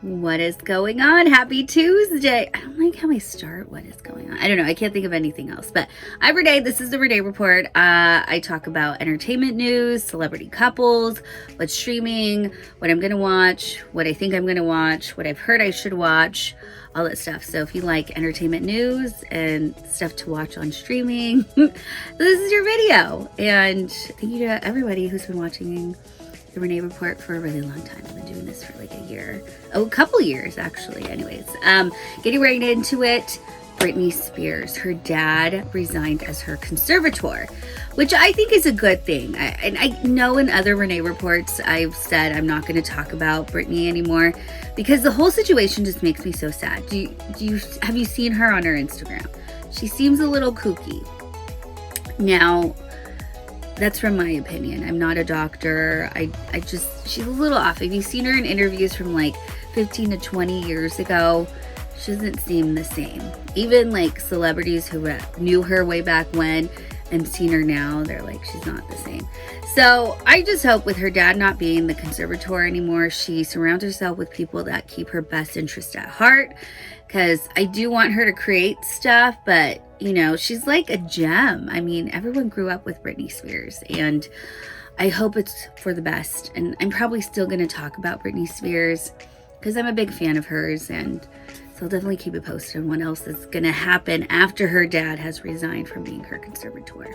What is going on? Happy Tuesday. I don't like how I start. What is going on? I don't know. I can't think of anything else. But I'm Renee. This is the Renee Report. I talk about entertainment news, celebrity couples, what's streaming, what I'm going to watch, what I think I'm going to watch, what I've heard I should watch, all that stuff. So if you like entertainment news and stuff to watch on streaming, this is your video. And thank you to everybody who's been watching the Renee Report for a really long time. I've been doing this for like a year. Oh, a couple years actually. Anyways, getting right into it. Britney Spears, her dad resigned as her conservator, which I think is a good thing. I know in other Renee Reports I've said I'm not going to talk about Britney anymore because the whole situation just makes me so sad. Have you seen her on her Instagram? She seems a little kooky. Now, that's from my opinion. I'm not a doctor. She's a little off. Have you seen her in interviews from like 15 to 20 years ago? She doesn't seem the same. Even like celebrities who knew her way back when and seen her now, they're like, she's not the same. So I just hope with her dad not being the conservator anymore, she surrounds herself with people that keep her best interest at heart. Because I do want her to create stuff, but you know, she's like a gem. I mean, everyone grew up with Britney Spears, and I hope it's for the best. And I'm probably still going to talk about Britney Spears because I'm a big fan of hers, and so I'll definitely keep it posted on what else is going to happen after her dad has resigned from being her conservator.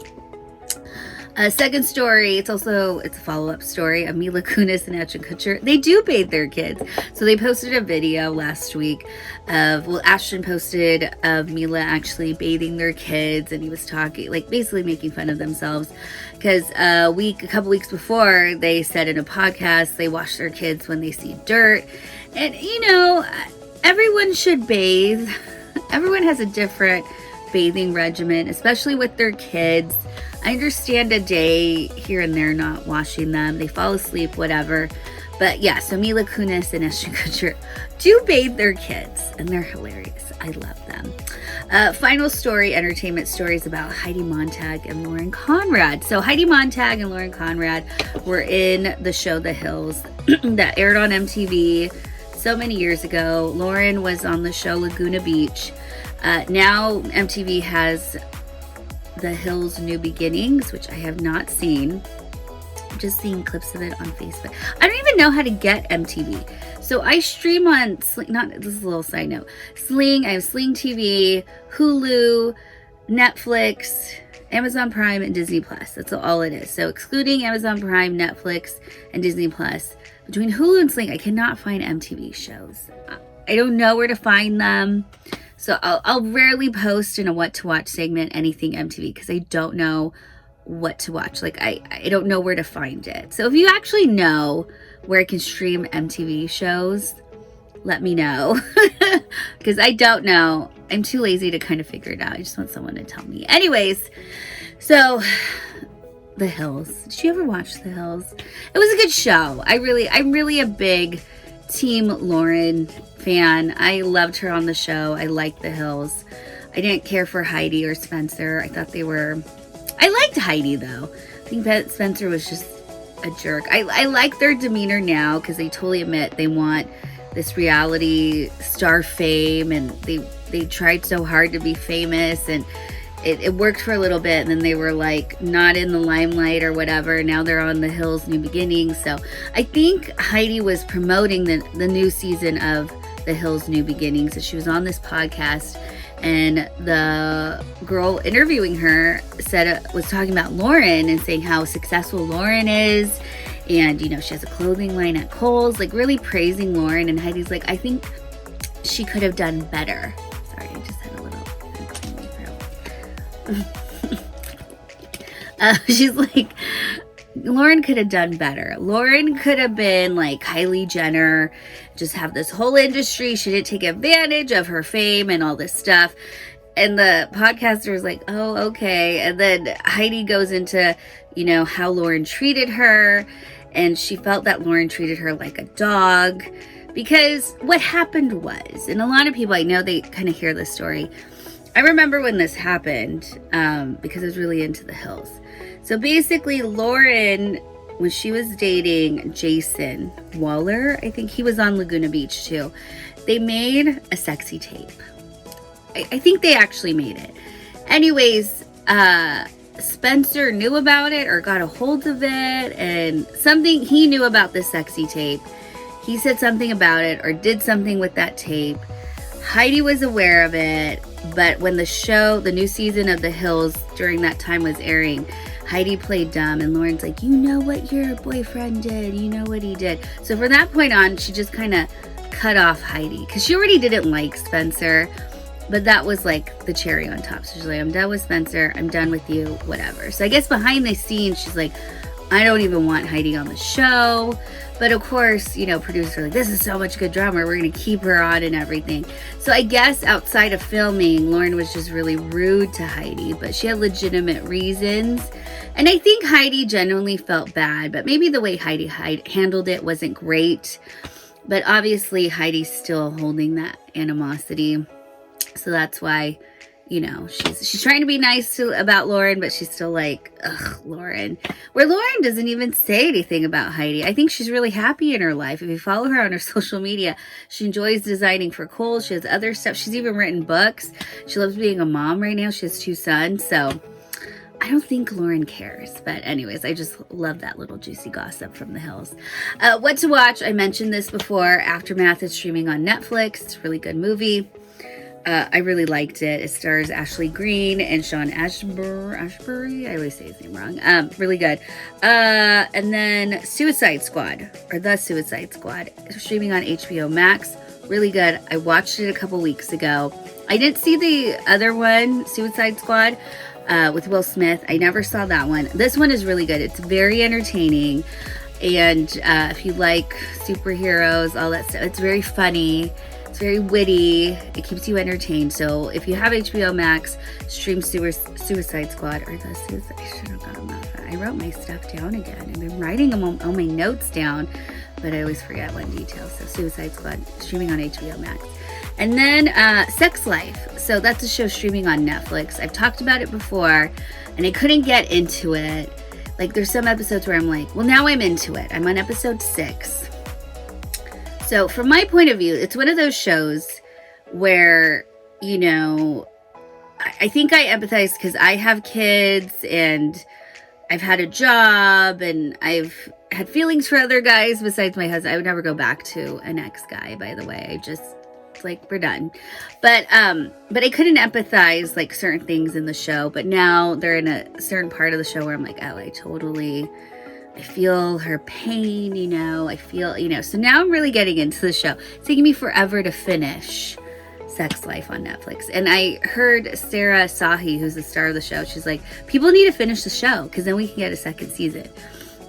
Second story, it's a follow-up story of Mila Kunis and Ashton. They do bathe their kids. So they posted a video last week Ashton posted of Mila actually bathing their kids, and he was talking, like basically making fun of themselves because a couple weeks before they said in a podcast they wash their kids when they see dirt. And you know, everyone should bathe. Everyone has a different bathing regimen, especially with their kids. I understand a day here and there not washing them. They fall asleep, whatever. But yeah, so Mila Kunis and Ashton do bathe their kids, and they're hilarious. I love them. Final story, entertainment stories about Heidi Montag and Lauren Conrad. So Heidi Montag and Lauren Conrad were in the show The Hills that aired on MTV so many years ago. Lauren was on the show Laguna Beach. Now MTV has The Hills New Beginnings, which I have not seen. I'm just seeing clips of it on Facebook. I don't even know how to get MTV. So I stream on Sling, this is a little side note. Sling, I have Sling TV, Hulu, Netflix, Amazon Prime, and Disney Plus. That's all it is. So excluding Amazon Prime, Netflix, and Disney Plus, between Hulu and Sling, I cannot find MTV shows. I don't know where to find them. So I'll rarely post in a what to watch segment anything MTV because I don't know what to watch. Like I don't know where to find it. So if you actually know where I can stream MTV shows, let me know because I don't know. I'm too lazy to kind of figure it out. I just want someone to tell me. Anyways, so The Hills. Did you ever watch The Hills? It was a good show. I'm really a big Team Lauren fan. I loved her on the show. I liked The Hills. I didn't care for Heidi or Spencer. I liked Heidi though. I think that Spencer was just a jerk. I like their demeanor now because they totally admit they want this reality star fame, and they tried so hard to be famous, and it worked for a little bit, and then they were like not in the limelight or whatever. Now they're on The Hills New Beginnings. So I think Heidi was promoting the new season of The Hills New Beginnings. So she was on this podcast, and the girl interviewing her was talking about Lauren and saying how successful Lauren is, and you know, she has a clothing line at Kohl's, like really praising Lauren. And Heidi's like, I think she could have done better. Sorry, I just had a little clean my throat. She's like, Lauren could have done better. Lauren could have been like Kylie Jenner, just have this whole industry. She didn't take advantage of her fame and all this stuff. And the podcaster was like, oh, okay. And then Heidi goes into, you know, how Lauren treated her. And she felt that Lauren treated her like a dog. Because what happened was, and a lot of people, I know they kind of hear this story. I remember when this happened because I was really into The Hills. So basically, Lauren when she was dating Jason Waller, I think he was on Laguna Beach too, they made a sexy tape. I think they actually made it. Anyways, Spencer knew about it or got a hold of it, and something he knew about this sexy tape. He said something about it or did something with that tape. Heidi was aware of it, but when the new season of The Hills during that time was airing, Heidi played dumb, and Lauren's like, you know what your boyfriend did, you know what he did. So from that point on, she just kind of cut off Heidi, because she already didn't like Spencer, but that was like the cherry on top. So she's like, I'm done with Spencer, I'm done with you, whatever. So I guess behind the scenes, she's like, I don't even want Heidi on the show. But of course, you know, producers are like, this is so much good drama, we're going to keep her on and everything. So I guess outside of filming, Lauren was just really rude to Heidi, but she had legitimate reasons. And I think Heidi genuinely felt bad, but maybe the way Heidi handled it wasn't great. But obviously, Heidi's still holding that animosity. So that's why, you know, she's trying to be nice about Lauren, but she's still like, ugh, Lauren. Where Lauren doesn't even say anything about Heidi. I think she's really happy in her life. If you follow her on her social media, she enjoys designing for Kohl's. She has other stuff. She's even written books. She loves being a mom right now. She has 2 sons. So I don't think Lauren cares. But anyways, I just love that little juicy gossip from The Hills. What to watch? I mentioned this before. Aftermath is streaming on Netflix. It's a really good movie. I really liked it. It stars Ashley Greene and Sean Ashbury. I always say his name wrong. Really good. And then The Suicide Squad, streaming on HBO Max. Really good. I watched it a couple weeks ago. I didn't see the other one, Suicide Squad, with Will Smith. I never saw that one. This one is really good. It's very entertaining. And if you like superheroes, all that stuff, it's very funny. It's very witty. It keeps you entertained. So if you have HBO Max, stream Suicide Squad or The Suicide. I should have gotten that. I wrote my stuff down again. I've been writing all my notes down, but I always forget one detail. So Suicide Squad streaming on HBO Max. And then Sex Life. So that's a show streaming on Netflix. I've talked about it before, and I couldn't get into it. Like, there's some episodes where I'm like, well, now I'm into it. I'm on episode 6. So from my point of view, it's one of those shows where, you know, I think I empathize because I have kids and I've had a job and I've had feelings for other guys besides my husband. I would never go back to an ex-guy, by the way. I just, like, we're done. But I couldn't empathize, like, certain things in the show. But now they're in a certain part of the show where I'm like, oh, I feel her pain, you know, so now I'm really getting into the show. It's taking me forever to finish Sex Life on Netflix. And I heard Sarah Sahi, who's the star of the show, she's like, people need to finish the show because then we can get a second season.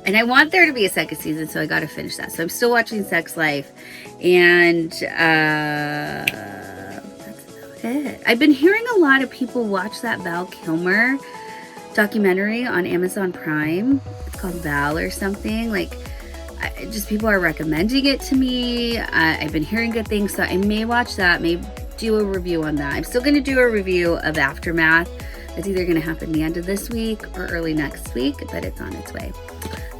And I want there to be a second season, so I got to finish that. So I'm still watching Sex Life. And that's about it. I've been hearing a lot of people watch that Val Kilmer documentary on Amazon Prime. It's called Val or something. Like, just people are recommending it to me. I've been hearing good things, so I may watch that, may do a review on that. I'm still going to do a review of Aftermath. It's either going to happen the end of this week or early next week, but it's on its way.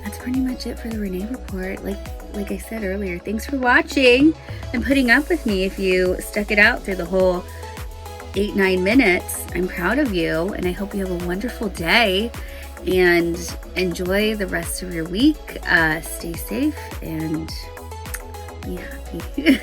That's pretty much it for the Renee Report. Like I said earlier, thanks for watching and putting up with me. If you stuck it out through the whole 8-9 minutes, I'm proud of you, and I hope you have a wonderful day and enjoy the rest of your week. Stay safe and be happy.